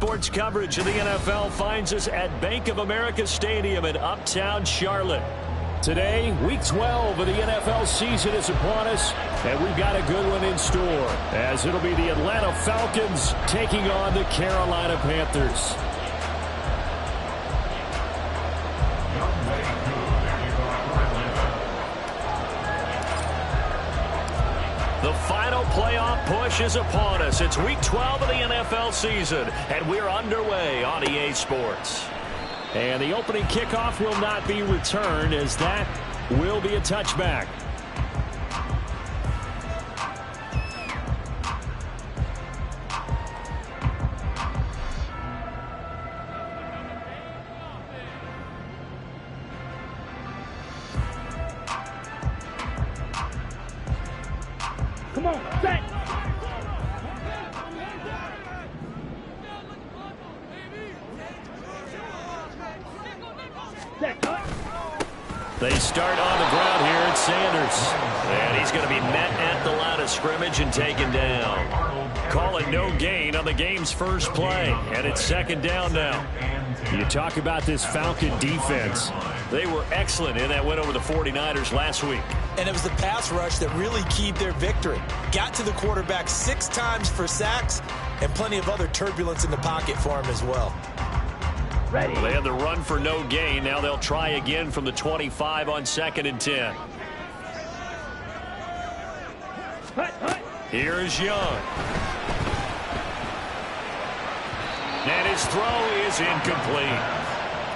Sports coverage of the NFL finds us at Bank of America Stadium in Uptown Charlotte. Today, Week 12 of the NFL season is upon us, and we've got a good one in store, as it'll be the Atlanta Falcons taking on the Carolina Panthers. The final playoff push is upon us. It's Week 12 of the NFL season, and we're underway on EA Sports. And the opening kickoff will not be returned, as that will be a touchback. Come on, set. They start on the ground here at Sanders. And he's going to be met at the line of scrimmage and taken down. Call it no gain on the game's first play. And it's second down now. You talk about this Falcon defense. They were excellent in that win over the 49ers last week. And it was the pass rush that really keyed their victory. Got to the quarterback 6 times for sacks and plenty of other turbulence in the pocket for him as well. Ready. They had the run for no gain. Now they'll try again from the 25 on 2nd and 10. Here is Young. And his throw is incomplete.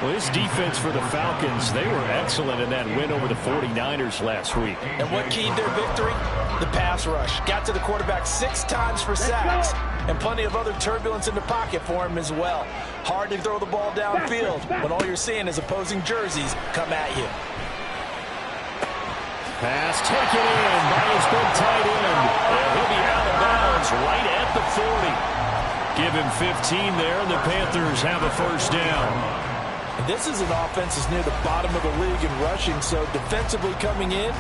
Well, this defense for the Falcons, they were excellent in that win over the 49ers last week. And what keyed their victory? The pass rush. Got to the quarterback 6 times for sacks and plenty of other turbulence in the pocket for him as well. Hard to throw the ball downfield when all you're seeing is opposing jerseys come at you. Pass taken in by his big tight end. And he'll be out of bounds right at the 40. Give him 15 there, and the Panthers have a first down. And this is an offense that's near the bottom of the league in rushing, so defensively coming in,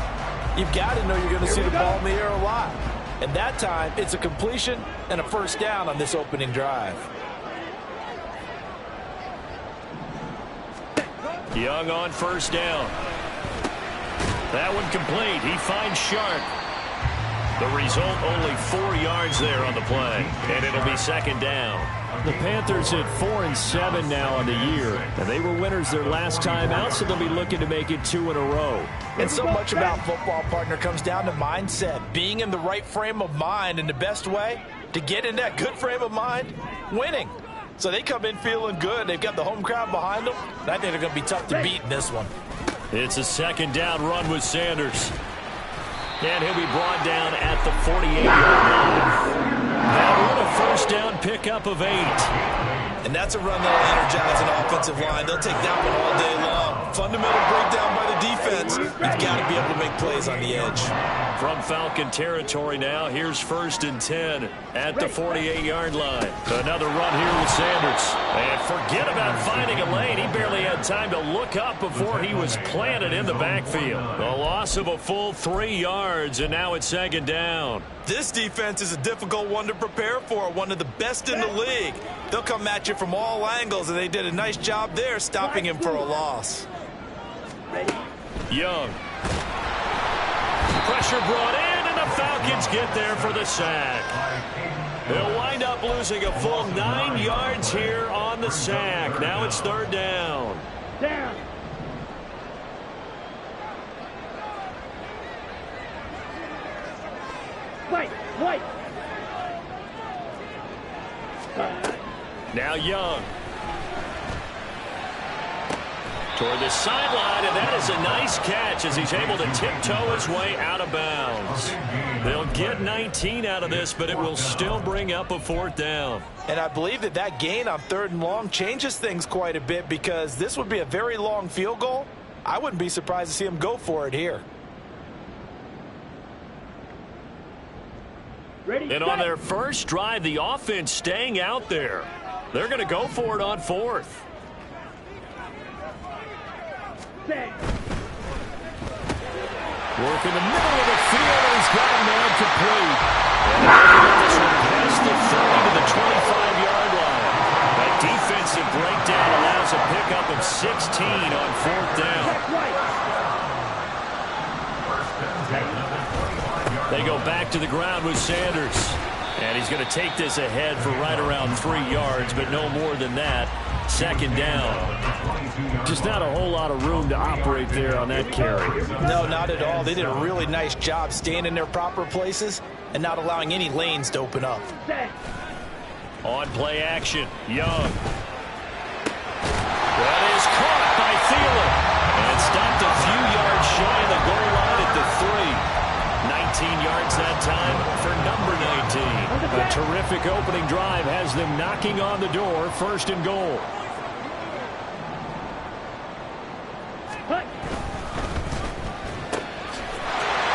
you've got to know you're going to see the ball in the air a lot. And that time, it's a completion and a first down on this opening drive. Young on first down. That one complete. He finds Sharp. The result, only 4 yards there on the play, and it'll be second down. The Panthers at 4-7 now on the year, and they were winners their last time out, so they'll be looking to make it 2 in a row. And so much about football, partner, comes down to mindset. Being in the right frame of mind, and the best way to get in that good frame of mind, winning. So they come in feeling good. They've got the home crowd behind them, and I think they're going to be tough to beat in this one. It's a second down run with Sanders. And he'll be brought down at the 48-yard line. Now what a first down pickup of 8. And that's a run that'll energize an offensive line. They'll take that one all day long. Fundamental breakdown by the defense. You've got to be able to make plays on the edge. From Falcon territory now, here's 1st and 10 at the 48-yard line. Another run here with Sanders. And forget about finding a lane. He barely had time to look up before he was planted in the backfield. A loss of a full 3 yards, and now it's second down. This defense is a difficult one to prepare for, one of the best in the league. They'll come at you from all angles, and they did a nice job there stopping him for a loss. Young. Pressure brought in, and the Falcons get there for the sack. They'll wind up losing a full 9 yards here on the sack. Now it's third down. Down. White. Now Young. Toward the sideline, and that is a nice catch as he's able to tiptoe his way out of bounds. They'll get 19 out of this, but it will still bring up a 4th down. And I believe that gain on 3rd and long changes things quite a bit, because this would be a very long field goal. I wouldn't be surprised to see him go for it here. Ready, and on their first drive, the offense staying out there. They're going to go for it on 4th. set. Work in the middle of the field, and he's got a man complete. And this one past the 30 to the 25-yard line. has a pickup of 16 on 4th down. They go back to the ground with Sanders. And he's going to take this ahead for right around 3 yards, but no more than that. 2nd down. Just not a whole lot of room to operate there on that carry. No, not at all. They did a really nice job staying in their proper places and not allowing any lanes to open up. On play action, Young. That is caught by Thielen. And stopped a few yards shy of the goal line at the 3. 19 yards that time for number 19. A terrific opening drive has them knocking on the door. 1st and goal.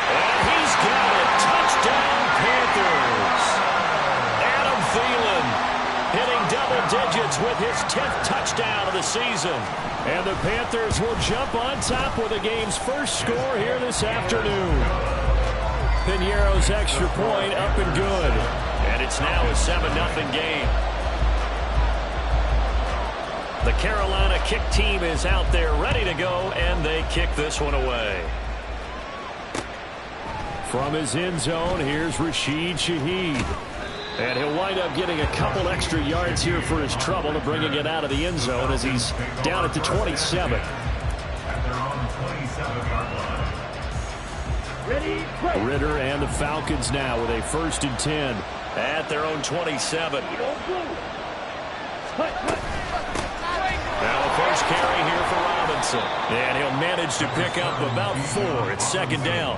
And he's got it. Touchdown, Panthers. Adam Thielen hitting double digits with his 10th touchdown of the season. And the Panthers will jump on top with the game's first score here this afternoon. Piñeiro's extra point up and good. And it's now a 7-0 game. The Carolina kick team is out there ready to go, and they kick this one away. From his end zone, here's Rashid Shaheed. And he'll wind up getting a couple extra yards here for his trouble to bringing it out of the end zone as he's down at the 27. Ritter and the Falcons now with a 1st and 10 at their own 27. Now a first carry here for Robinson. And he'll manage to pick up about 4. It's 2nd down.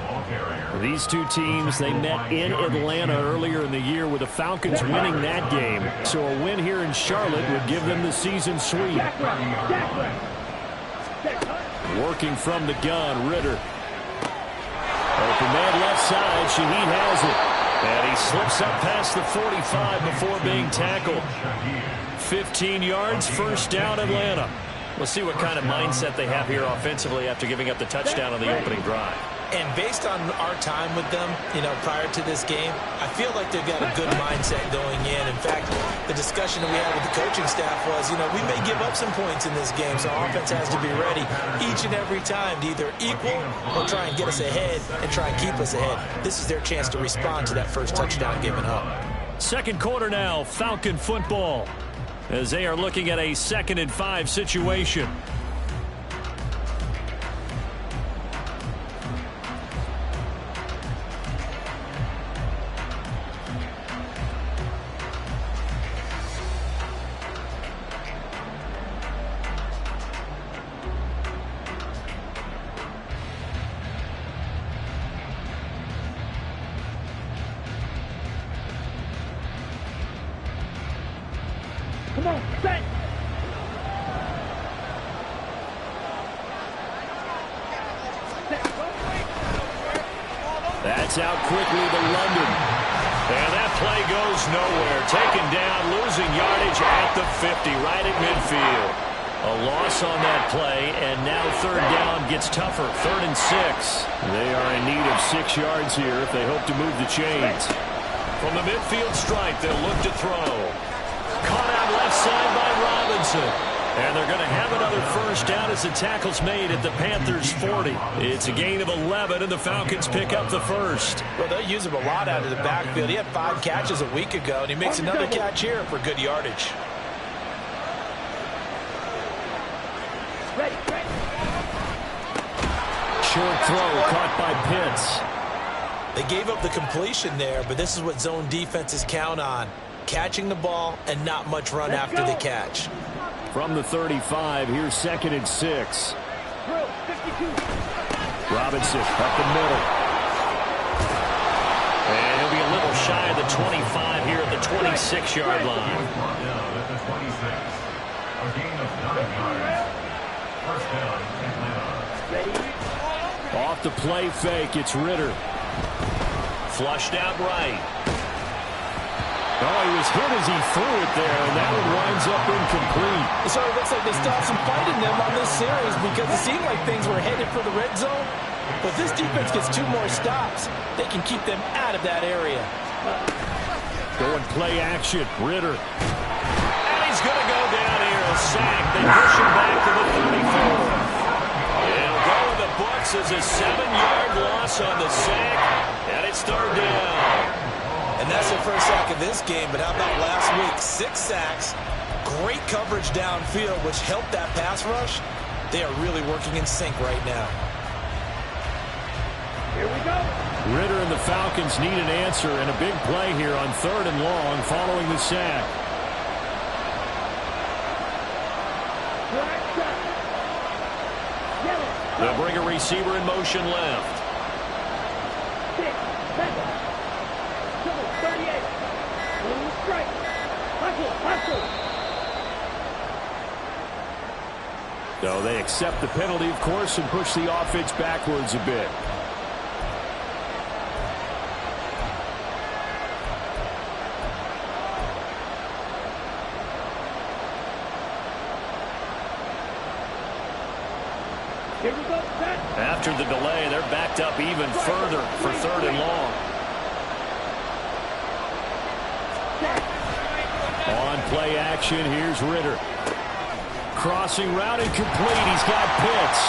These two teams, they met in Atlanta earlier in the year with the Falcons winning that game. So a win here in Charlotte would give them the season sweep. Working from the gun, Ritter. Open man left side. Shaheed has it. And he slips up past the 45 before being tackled. 15 yards, 1st down, Atlanta. We'll see what kind of mindset they have here offensively after giving up the touchdown on the opening drive. And based on our time with them, prior to this game, I feel like they've got a good mindset going in. In fact, the discussion that we had with the coaching staff was, we may give up some points in this game, so offense has to be ready each and every time to either equal or try and get us ahead and try and keep us ahead. This is their chance to respond to that first touchdown given up. 2nd quarter now, Falcon football, as they are looking at a 2nd and 5 situation. Come on, set. That's out quickly to London. And that play goes nowhere. Taken down, losing yardage at the 50, right at midfield. A loss on that play, and now 3rd down gets tougher. 3rd and 6. They are in need of 6 yards here if they hope to move the chains. From the midfield stripe, they'll look to throw. Caught out left side by Robinson. And they're going to have another 1st down as the tackle's made at the Panthers' 40. It's a gain of 11, and the Falcons pick up the 1st. Well, they use him a lot out of the backfield. He had 5 catches a week ago, and he makes another catch here for good yardage. Ready. Short throw caught by Pitts. They gave up the completion there, but this is what zone defenses count on. Catching the ball and not much run after the catch. From the 35, here's 2nd and 6. Robinson up the middle. And he'll be a little shy of the 25 here at the 26-yard line. Off the play fake, it's Ritter. Flushed out right. Oh, he was hit as he threw it there, and that one winds up incomplete. So it looks like they still have some fight in them on this series because it seemed like things were headed for the red zone. But this defense gets 2 more stops. They can keep them out of that area. Going play action, Ritter. And he's going to go down here, a sack. They push him forces a 7-yard loss on the sack, and it's third down. And that's the first sack of this game, but how about last week? 6 sacks, great coverage downfield, which helped that pass rush. They are really working in sync right now. Here we go. Ridder and the Falcons need an answer, and a big play here on 3rd and long following the sack. They'll bring a receiver in motion left. 6, 7, 38. Strike. Hustle. So they accept the penalty, of course, and push the offense backwards a bit. Here we go. Set. After the delay, they're backed up even further for 3rd and long. On play action, here's Ridder. Crossing route incomplete. He's got Pitts.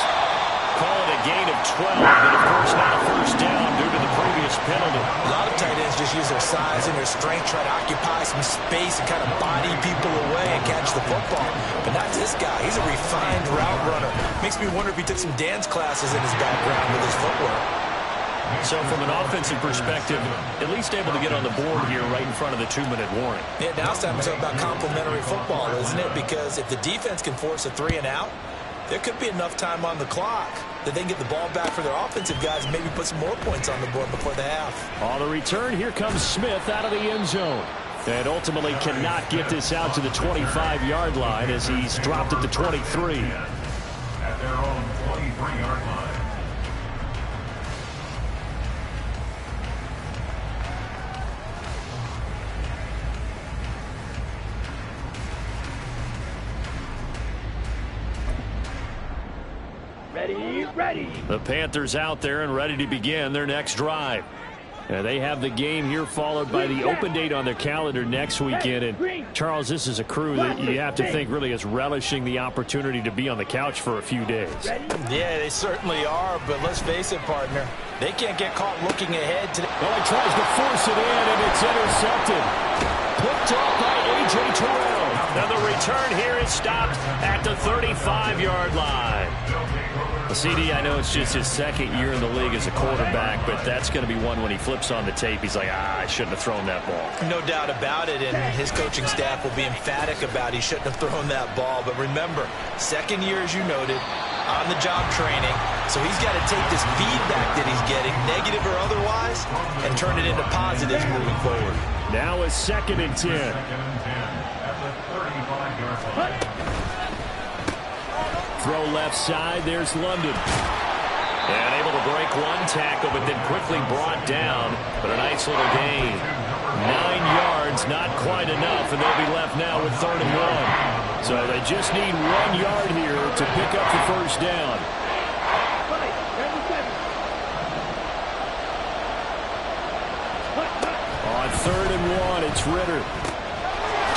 Call it a gain of 12, but of course not a first down due to the previous penalty. A lot of tight ends just use their size and their strength, try to occupy some space and kind of body people away and catch the football. But not this guy. He's a refined route runner. Makes me wonder if he took some dance classes in his background with his footwork. So from an offensive perspective, at least able to get on the board here right in front of the 2-minute warning. Yeah, now it's time to talk about complementary football, isn't it? Because if the defense can force a 3-and-out, there could be enough time on the clock that they can get the ball back for their offensive guys and maybe put some more points on the board before the half. On the return, here comes Smith out of the end zone. And ultimately cannot get this out to the 25-yard line as he's dropped at the 23. At their own 23-yard line. Ready. The Panthers out there and ready to begin their next drive. They have the game here followed by the open date on their calendar next weekend. And Charles, this is a crew that you have to think really is relishing the opportunity to be on the couch for a few days. Yeah, they certainly are, but let's face it, partner. They can't get caught looking ahead today. Well, he tries to force it in, and it's intercepted. Picked off by A.J. Terrell. Now the return here is stopped at the 35-yard line. CD, I know it's just his 2nd year in the league as a quarterback, but that's going to be one when he flips on the tape. He's like, I shouldn't have thrown that ball. No doubt about it, and his coaching staff will be emphatic about he shouldn't have thrown that ball. But remember, 2nd year, as you noted, on-the-job training. So he's got to take this feedback that he's getting, negative or otherwise, and turn it into positives moving forward. Now a 2nd and 10. At the 35-yard line. Throw left side, there's London. And able to break one tackle, but then quickly brought down. But a nice little gain. 9 yards, not quite enough, and they'll be left now with 3rd and 1. So they just need 1 yard here to pick up the first down. On 3rd and 1, it's Ridder.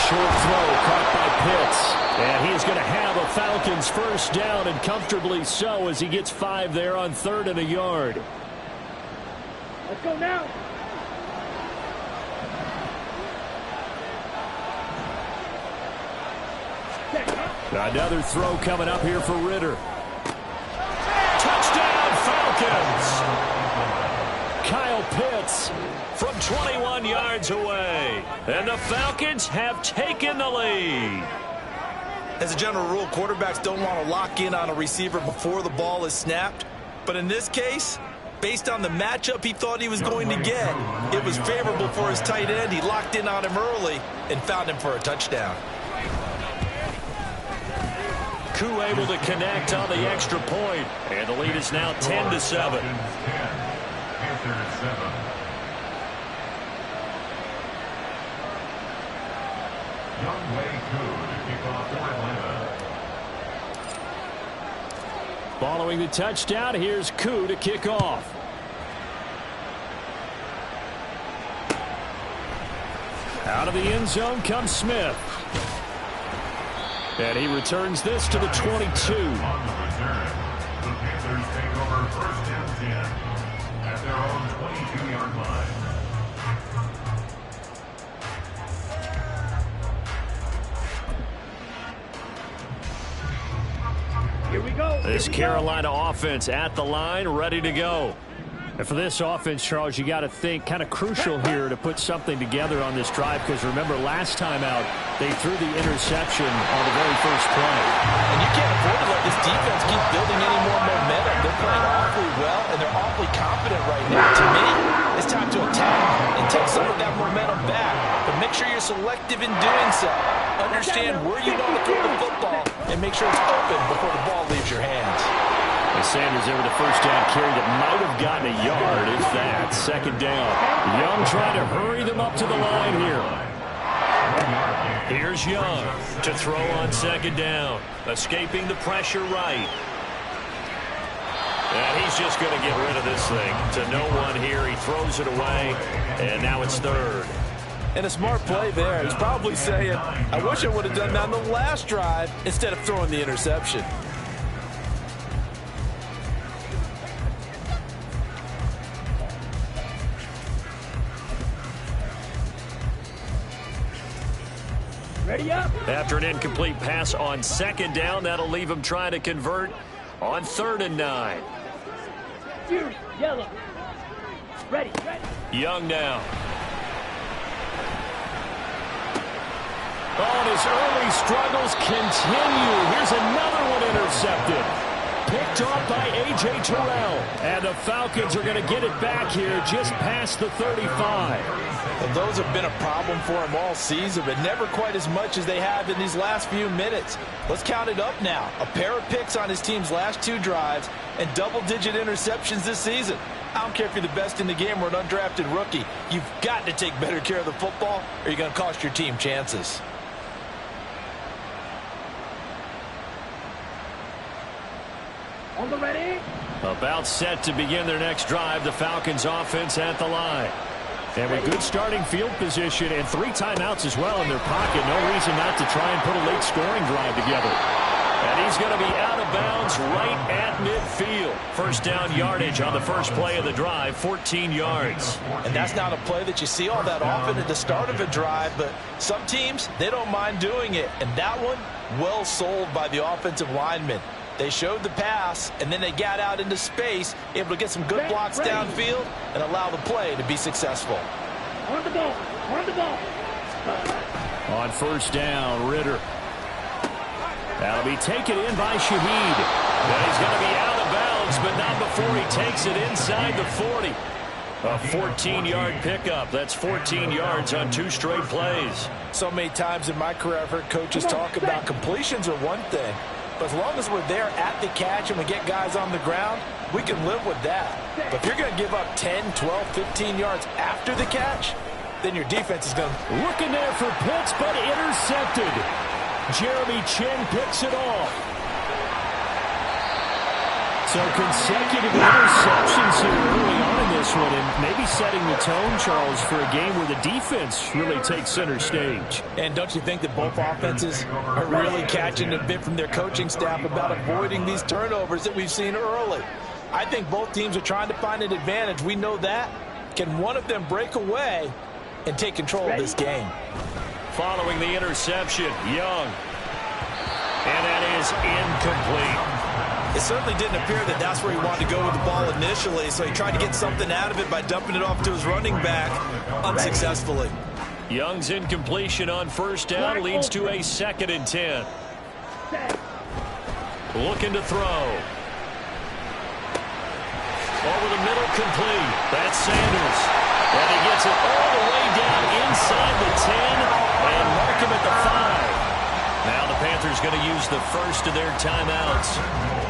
Short throw caught by Pitts. And he is going to have a Falcons first down, and comfortably so, as he gets 5 there on 3rd and a yard. Let's go now. Another throw coming up here for Ridder. Touchdown Falcons! Kyle Pitts from 21 yards away. And the Falcons have taken the lead. As a general rule, quarterbacks don't want to lock in on a receiver before the ball is snapped. But in this case, based on the matchup he thought he was going to get, it was favorable for his tight end. He locked in on him early and found him for a touchdown. Koo able to connect on the extra point. And the lead is now 10-7. Following the touchdown, here's Koo to kick off. Out of the end zone comes Smith. And he returns this to the 22. The Panthers take over first and 10 at their own 22-yard line. Here we go. This Carolina offense at the line, ready to go. And for this offense, Charles, you got to think kind of crucial here to put something together on this drive, because remember last time out they threw the interception on the very first play. And you can't afford to let this defense keep building any more momentum. They're playing awfully well, and they're awfully confident right now. To me, it's time to attack and take some of that momentum back. But make sure you're selective in doing so. Understand where you want to throw the football and make sure it's open before the ball leaves your hands. And Sanders there with a first down carry that might have gotten a yard, if that. Second down. Young trying to hurry them up to the line here. Here's Young to throw on second down. Escaping the pressure right. And he's just going to get rid of this thing to no one here. He throws it away, and now it's third. And a smart play there. He's probably saying, I wish I would have done that on the last drive instead of throwing the interception. Ready up. After an incomplete pass on second down, that'll leave him trying to convert on 3rd and 9. Fury, yellow. Ready. Young now. Oh, and his early struggles continue. Here's another one intercepted. Picked off by A.J. Terrell. And the Falcons are going to get it back here just past the 35. And those have been a problem for him all season, but never quite as much as they have in these last few minutes. Let's count it up now. A pair of picks on his team's last 2 drives and double-digit interceptions this season. I don't care if you're the best in the game or an undrafted rookie. You've got to take better care of the football or you're going to cost your team chances. On the ready. About set to begin their next drive, the Falcons offense at the line. And with good starting field position and 3 timeouts as well in their pocket, no reason not to try and put a late scoring drive together. And he's going to be out of bounds right at midfield. First down yardage on the first play of the drive, 14 yards. And that's not a play that you see all that often at the start of a drive, but some teams, they don't mind doing it. And that one, well sold by the offensive lineman. They showed the pass, and then they got out into space, able to get some good blocks downfield and allow the play to be successful. On the ball. On first down, Ritter. That'll be taken in by Shaheed. And he's going to be out of bounds, but not before he takes it inside the 40. A 14-yard pickup. That's 14 yards on 2 straight plays. So many times in my career, I've heard coaches talk about completions are one thing. But as long as we're there at the catch and we get guys on the ground, we can live with that. But if you're going to give up 10, 12, 15 yards after the catch, then your defense is going to... Looking there for Pitts, but intercepted. Jeremy Chinn picks it off. So consecutive interceptions here early on in this one, and maybe setting the tone, Charles, for a game where the defense really takes center stage. And don't you think that both offenses are really catching a bit from their coaching staff about avoiding these turnovers that we've seen early? I think both teams are trying to find an advantage. We know that. Can one of them break away and take control of this game? Following the interception, Young. And that is incomplete. It certainly didn't appear that that's where he wanted to go with the ball initially, so he tried to get something out of it by dumping it off to his running back unsuccessfully. Young's incompletion on first down leads to a 2nd and 10. Looking to throw. Over the middle, complete. That's Sanders. And he gets it all the way down inside the 10 and mark him at the 5. Now the Panthers going to use the first of their timeouts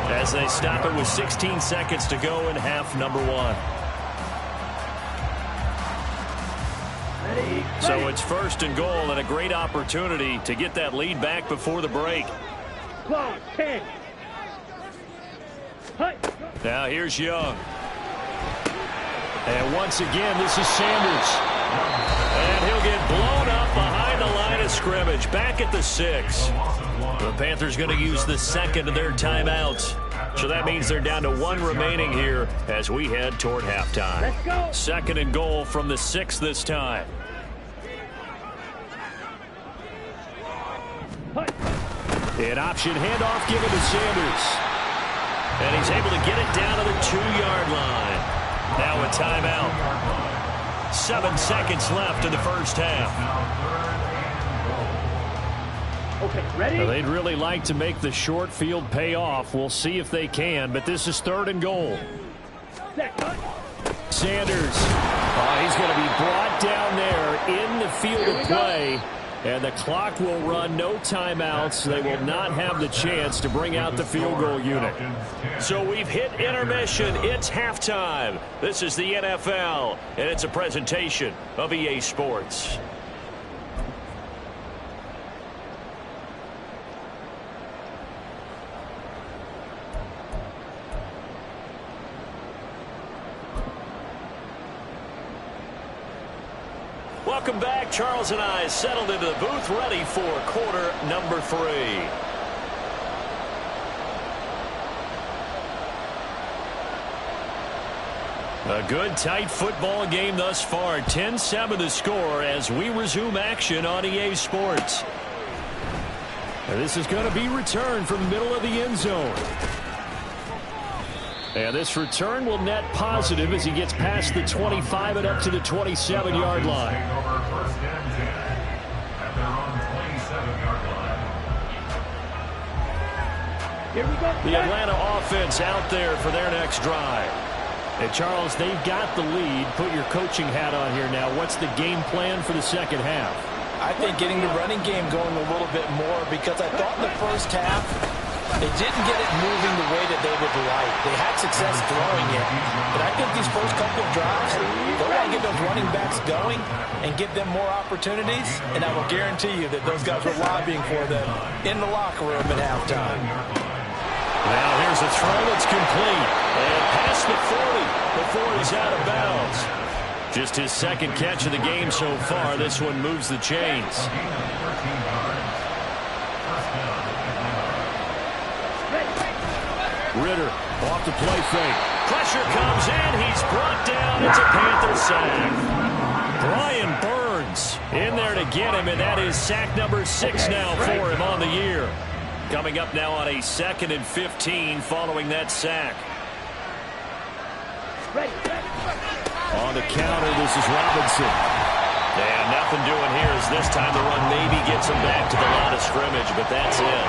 as they stop it with 16 seconds to go in half number 1. So it's 1st and goal and a great opportunity to get that lead back before the break. Clock 10. Now here's Young. And once again, this is Sanders. And he'll get blown up behind the line of scrimmage. Back at the 6. The Panthers going to use the second of their timeouts. So that means they're down to 1 remaining here as we head toward halftime. Let's go. 2nd and goal from the 6 this time. An option handoff given to Sanders. And he's able to get it down to the 2-yard line. Now a timeout. 7 seconds left in the first half. Okay, ready? Now they'd really like to make the short field pay off. We'll see if they can, but this is 3rd and goal. Set, cut. Sanders. He's going to be brought down there in the field of play. And the clock will run, no timeouts. They will not have the chance to bring out the field goal unit. So we've hit intermission. It's halftime. This is the NFL, and it's a presentation of EA Sports. Welcome back. Charles and I settled into the booth, ready for quarter number 3. A good, tight football game thus far. 10-7 the score as we resume action on EA Sports. And this is going to be returned from the middle of the end zone. And this return will net positive as he gets past the 25 and up to the 27-yard line. Here we go. The Atlanta offense out there for their next drive. And Charles, they've got the lead. Put your coaching hat on here now. What's the game plan for the second half? I think getting the running game going a little bit more, because I thought in the first half they didn't get it moving the way that they would like. They had success throwing it. But I think these first couple of drives, they want to get those running backs going and give them more opportunities. And I will guarantee you that those guys were lobbying for them in the locker room at halftime. Now here's a throw that's complete. And past the 40 before he's out of bounds. Just his 2nd catch of the game so far. This one moves the chains. Ritter off the play fake. Pressure comes in. He's brought down. It's a Panther sack. Brian Burns in there to get him, and that is sack number 6 now for him on the year. Coming up now on a 2nd and 15 following that sack. On the counter, this is Robinson. And nothing doing here as this time the run maybe gets him back to the line of scrimmage, but that's it.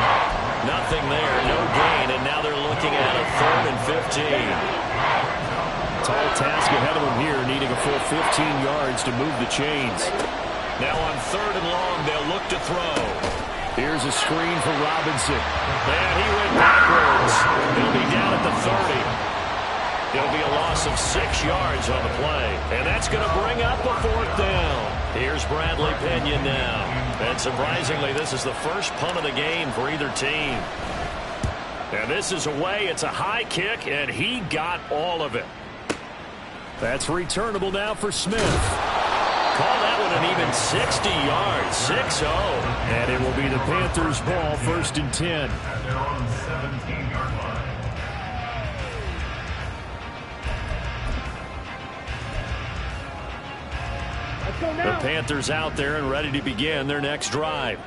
Nothing there, no gain, and now they're looking at a 3rd and 15. Tall task ahead of them here, needing a full 15 yards to move the chains. Now on 3rd and long, they'll look to throw. Here's a screen for Robinson. And he went backwards. He'll be down at the 30. It'll be a loss of 6 yards on the play. And that's going to bring up a 4th down. Here's Bradley Pinion now. And surprisingly, this is the first punt of the game for either team. And this is away. It's a high kick, and he got all of it. That's returnable now for Smith. Call that one an even 60 yards. 6-0. And it will be the Panthers' ball, 1st and 10. At their own 17-yard line. The Panthers out there and ready to begin their next drive.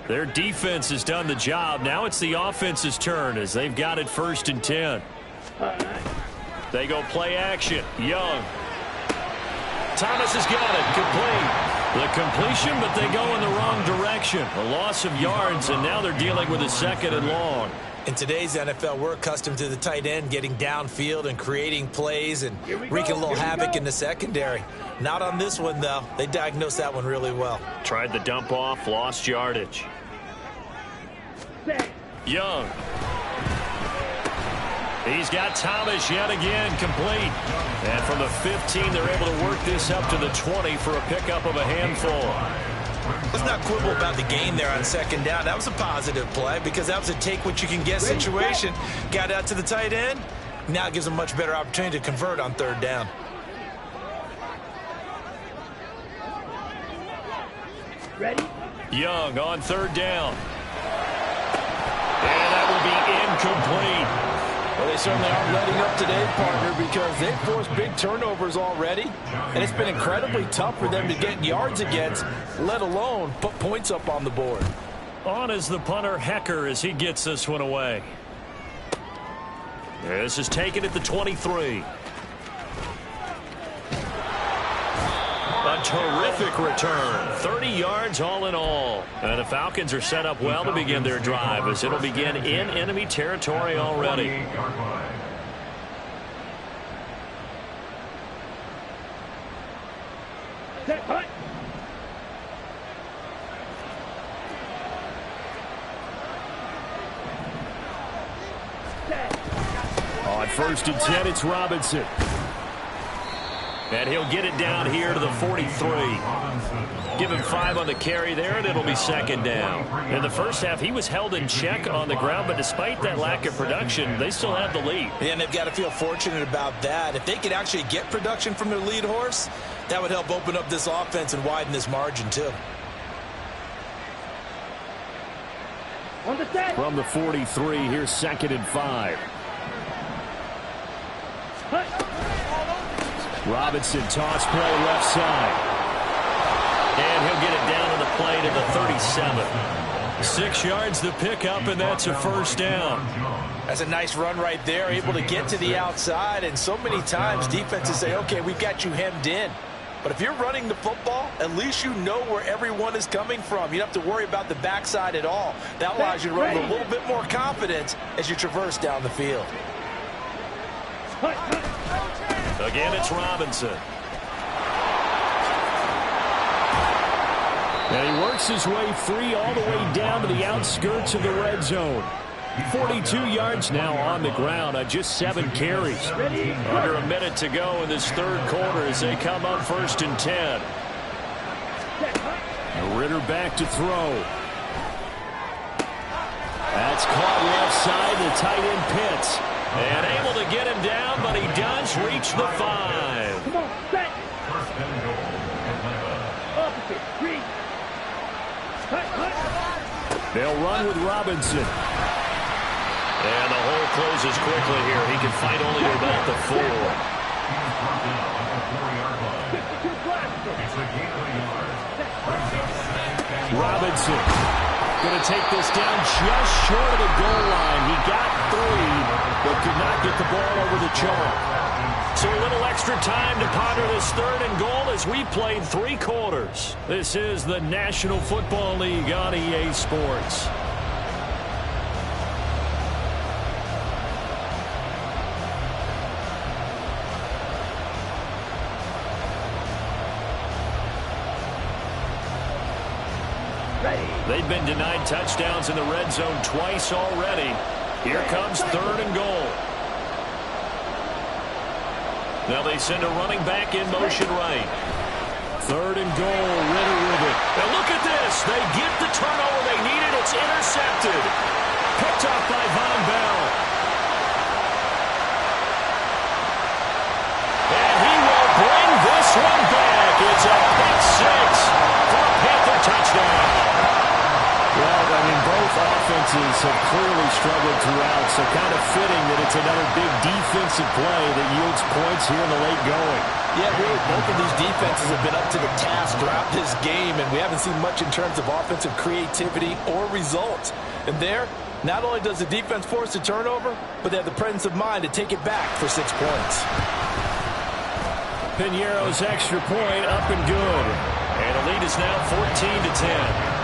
Their defense has done the job. Now it's the offense's turn as they've got it 1st and 10. They go play action. Young. Thomas has got it. Complete. The completion, but they go in the wrong direction. A loss of yards, and now they're dealing with a 2nd and long. In today's NFL, we're accustomed to the tight end getting downfield and creating plays and wreaking a little havoc in the secondary. Not on this one, though. They diagnosed that one really well. Tried the dump off, lost yardage. Young. He's got Thomas yet again, complete. And from the 15, they're able to work this up to the 20 for a pickup of a handful. Let's not quibble about the gain there on 2nd down. That was a positive play because that was a take-what-you-can-get situation. Got out to the tight end. Now it gives them a much better opportunity to convert on 3rd down. Ready? Young on 3rd down. And that will be incomplete. they certainly aren't letting up today, partner, because they've forced big turnovers already, and it's been incredibly tough for them to get yards against, let alone put points up on the board. On is the punter, Hecker, as he gets this one away. This is taken at the 23. A terrific return. 30 yards all in all. And the Falcons are set up well to begin their drive, as it'll begin in enemy territory already. Set, hut. On 1st and 10, it's Robinson. And he'll get it down here to the 43. Give him 5 on the carry there, and it'll be 2nd down. In the first half, he was held in check on the ground, but despite that lack of production, they still have the lead. And they've got to feel fortunate about that. If they could actually get production from their lead horse, that would help open up this offense and widen this margin, too. On the set. From the 43, here's 2nd and 5. Hut. Robinson, toss play left side. And he'll get it down to the play to the 37. 6 yards the pickup, and that's a 1st down. That's a nice run right there, able to get to the outside. And so many times defenses say, okay, we've got you hemmed in. But if you're running the football, at least you know where everyone is coming from. You don't have to worry about the backside at all. That allows you to run with a little bit more confidence as you traverse down the field. Hut, hut. Again, it's Robinson. And he works his way free all the way down to the outskirts of the red zone. 42 yards now on the ground on just 7 carries. Under a minute to go in this 3rd quarter as they come up 1st and 10. Ritter back to throw. That's caught left side, the tight end Pitts. And able to get him down, but he does reach the 5. Come on, set. Opposite, 3. Hut, hut. They'll run with Robinson. And the hole closes quickly here. He can fight only to about the 4. 52 blocks. Robinson going to take this down just short of the goal line. He got 3, but could not get the ball over the chalk. So a little extra time to ponder this 3rd and goal as we played 3 quarters. This is the National Football League on EA Sports. They've been denied touchdowns in the red zone twice already. Here comes 3rd and goal. Now they send a running back in motion right. 3rd and goal, Ritter with it. And look at this. They get the turnover they needed. It's intercepted. Picked up by Von Bell. And he will bring this one back. It's a pick 6 for a Panther touchdown. Well, I mean, both offenses have clearly struggled throughout, so kind of fitting that it's another big defensive play that yields points here in the late going. Yeah, really, both of these defenses have been up to the task throughout this game, and we haven't seen much in terms of offensive creativity or results. And there, not only does the defense force a turnover, but they have the presence of mind to take it back for 6 points. Piñeiro's extra point up and good. And the lead is now 14-10.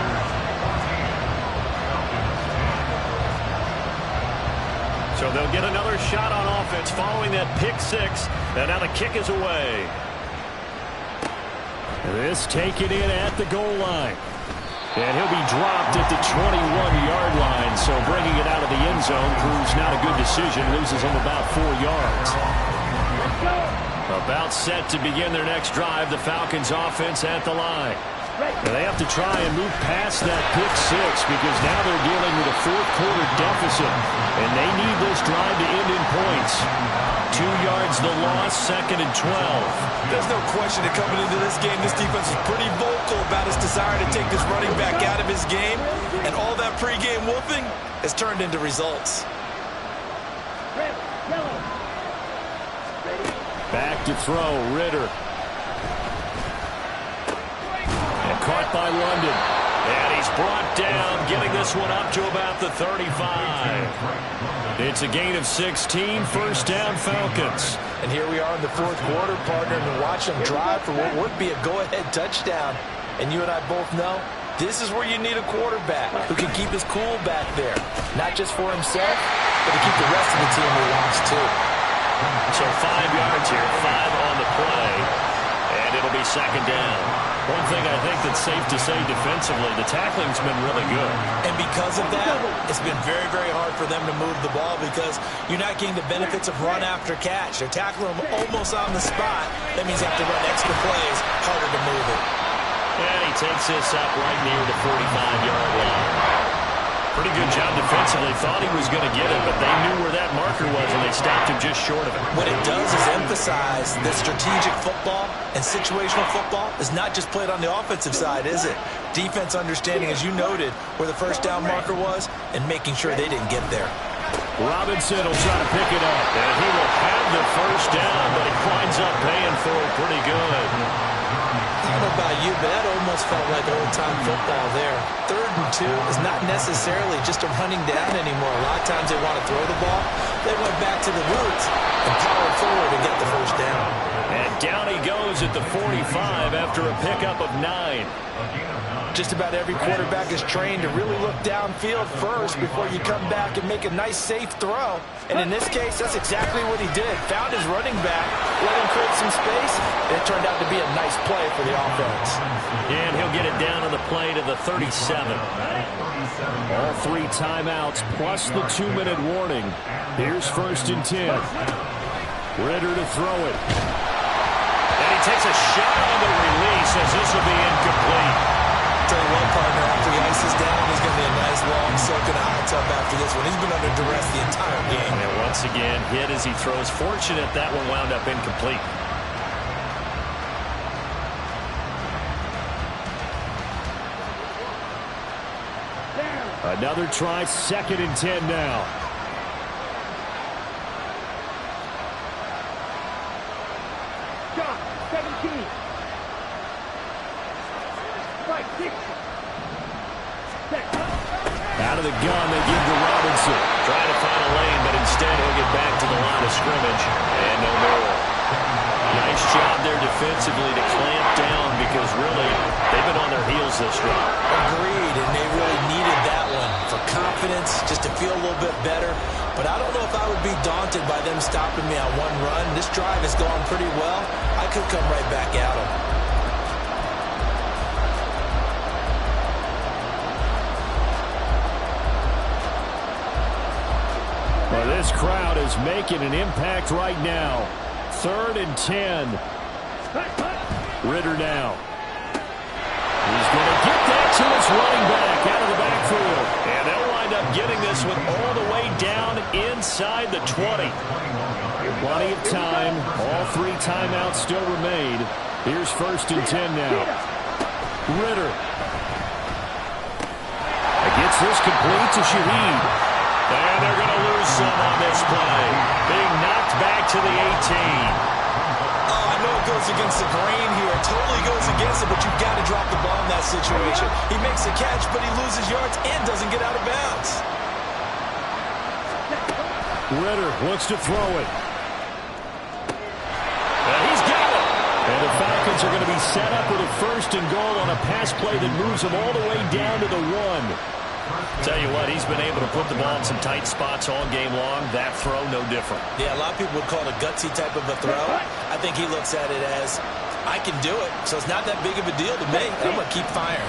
So they'll get another shot on offense following that pick 6. And now the kick is away. This taken in at the goal line. And he'll be dropped at the 21-yard line. So bringing it out of the end zone proves not a good decision. Loses him about 4 yards. About set to begin their next drive. The Falcons offense at the line. And they have to try and move past that pick 6 because now they're dealing with a 4th quarter deficit. And they need this drive to end in points. 2 yards the loss, 2nd and 12. There's no question that coming into this game, this defense is pretty vocal about its desire to take this running back out of his game. And all that pregame wolfing has turned into results. Yellow. Ready. Back to throw, Ritter. And caught by London. And he's brought down, getting this one up to about the 35. It's a gain of 16, first down Falcons. And here we are in the fourth quarter, partner, and watch them drive for what would be a go-ahead touchdown. And you and I both know this is where you need a quarterback who can keep his cool back there. Not just for himself, but to keep the rest of the team relaxed too. So 5 yards here, 5 on the play, and it'll be second down. One thing I think that's safe to say defensively, the tackling's been really good. And because of that, it's been very, very hard for them to move the ball because you're not getting the benefits of run after catch. They're tackling them almost on the spot. That means you have to run extra plays, harder to move it. And he takes this up right near the 45-yard line. Pretty good job defensively. Thought he was going to get it, but they knew where that marker was, and they stopped him just short of it. What it does is emphasize that strategic football and situational football is not just played on the offensive side, is it? Defense understanding, as you noted, where the first down marker was and making sure they didn't get there. Robinson will try to pick it up, and he will have the first down, but he winds up paying for it pretty good. I don't know about you, but that almost felt like old-time football there. 3rd and 2 is not necessarily just a running down anymore. A lot of times they want to throw the ball. They went back to the roots and powered forward to get the first down. And down he goes at the 45 after a pickup of 9. Just about every quarterback is trained to really look downfield first before you come back and make a nice, safe throw. And in this case, that's exactly what he did. Found his running back, let him create some space, and it turned out to be a nice play for the offense. And he'll get it down on the play to the 37. All 3 timeouts plus the 2-minute warning. Here's 1st and 10. Ritter to throw it. And he takes a shot on the release as this will be incomplete. Tell you what, partner, after the ice is down, he's going to be a nice long soak in a hot tub after this one. He's been under duress the entire game. And once again, hit as he throws. Fortunate that one wound up incomplete. Another try, 2nd and 10 now. Shot. 17. Strike 6. Out of the gun, they give to Robinson. Trying to find a lane, but instead he'll get back to the line of scrimmage. And no more. Nice job there defensively to clamp down because really they've been on their heels this drive. Agreed, and they really needed that one for confidence, just to feel a little bit better. But I don't know if I would be daunted by them stopping me on one run. This drive has gone pretty well. I could come right back at them. Well, this crowd is making an impact right now. 3rd and 10. Ritter now. He's going to get that to his running back out of the backfield. And they'll wind up getting this one all the way down inside the 20. Plenty of time. All 3 timeouts still remain. Here's 1st and 10 now. Ritter. Gets this complete to Shaheed. And they're going to lose some on this play. Being knocked back to the 18. I know it goes against the grain here. It totally goes against it, but you've got to drop the ball in that situation. He makes a catch, but he loses yards and doesn't get out of bounds. Ritter wants to throw it. And he's got it. And the Falcons are going to be set up with a 1st and goal on a pass play that moves them all the way down to the 1. Tell you what, he's been able to put the ball in some tight spots all game long. That throw, no different. Yeah, a lot of people would call it a gutsy type of a throw. I think he looks at it as, I can do it, so it's not that big of a deal to me. I'm going to keep firing.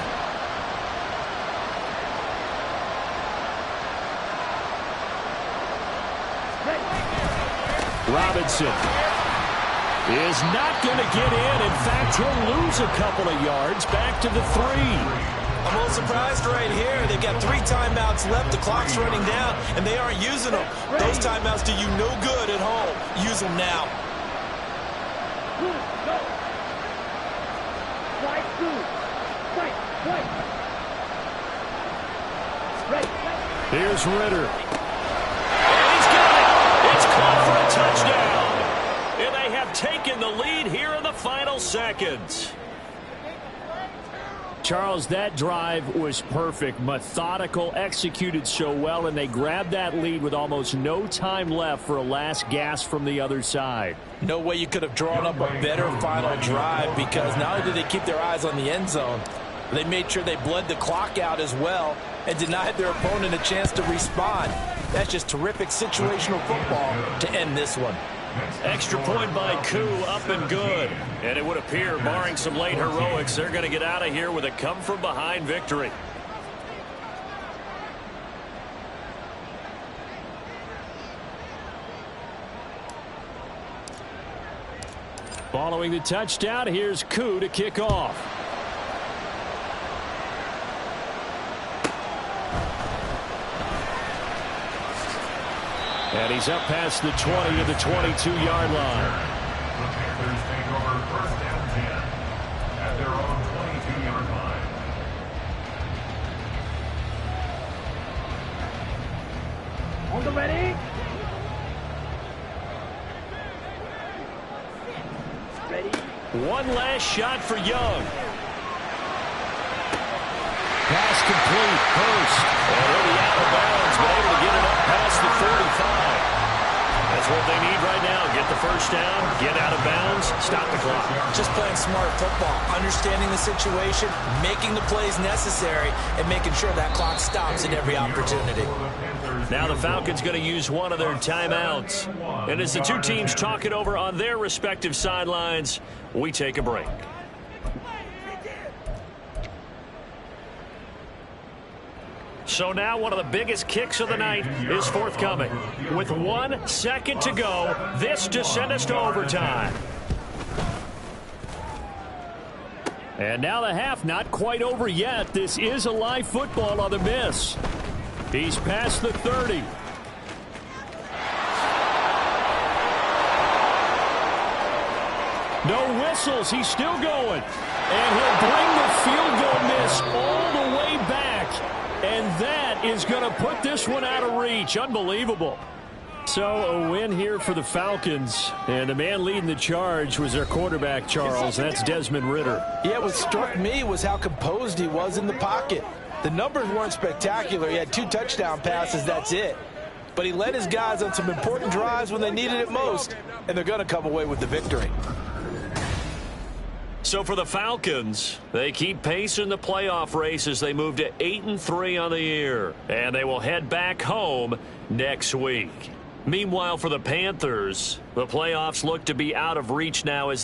Robinson is not going to get in. In fact, he'll lose a couple of yards back to the 3. I'm a little surprised right here. They've got 3 timeouts left. The clock's running down, and they aren't using them. Those timeouts do you no good at home. Use them now. Go. Strike 2. Strike. Right. Here's Ritter. And he's got it. It's caught for have taken the lead here in the final seconds. Charles, that drive was perfect, methodical, executed so well, and they grabbed that lead with almost no time left for a last gasp from the other side. No way you could have drawn up a better final drive, because not only did they keep their eyes on the end zone, they made sure they bled the clock out as well and denied their opponent a chance to respond. That's just terrific situational football to end this one. Extra point by Koo, up and good. And it would appear, barring some late heroics, they're going to get out of here with a come-from-behind victory. Following the touchdown, here's Koo to kick off. And he's up past the 20 to the 22-yard line. The Panthers take over first down 10 at their own 22-yard line. On the ready. Ready. One last shot for Young. Pass complete. Hurst. And he'll be out of bounds, but able to get it up past the 45. That's what they need right now. Get the first down, get out of bounds, stop the clock. Just playing smart football, understanding the situation, making the plays necessary, and making sure that clock stops at every opportunity. Now the Falcons going to use one of their timeouts. And as the two teams talk it over on their respective sidelines, we take a break. So now one of the biggest kicks of the night is forthcoming. With 1 second to go, this to send us to overtime. And now the half not quite over yet. This is a live football on the miss. He's past the 30. No whistles. He's still going. And he'll bring the field goal miss all the way back. And that is going to put this one out of reach. Unbelievable. So a win here for the Falcons. And the man leading the charge was their quarterback, Charles. That's Desmond Ridder. Yeah, what struck me was how composed he was in the pocket. The numbers weren't spectacular. He had 2 touchdown passes, that's it. But he led his guys on some important drives when they needed it most. And they're going to come away with the victory. So for the Falcons, they keep pace in the playoff race as they move to 8-3 on the year. And they will head back home next week. Meanwhile, for the Panthers, the playoffs look to be out of reach now as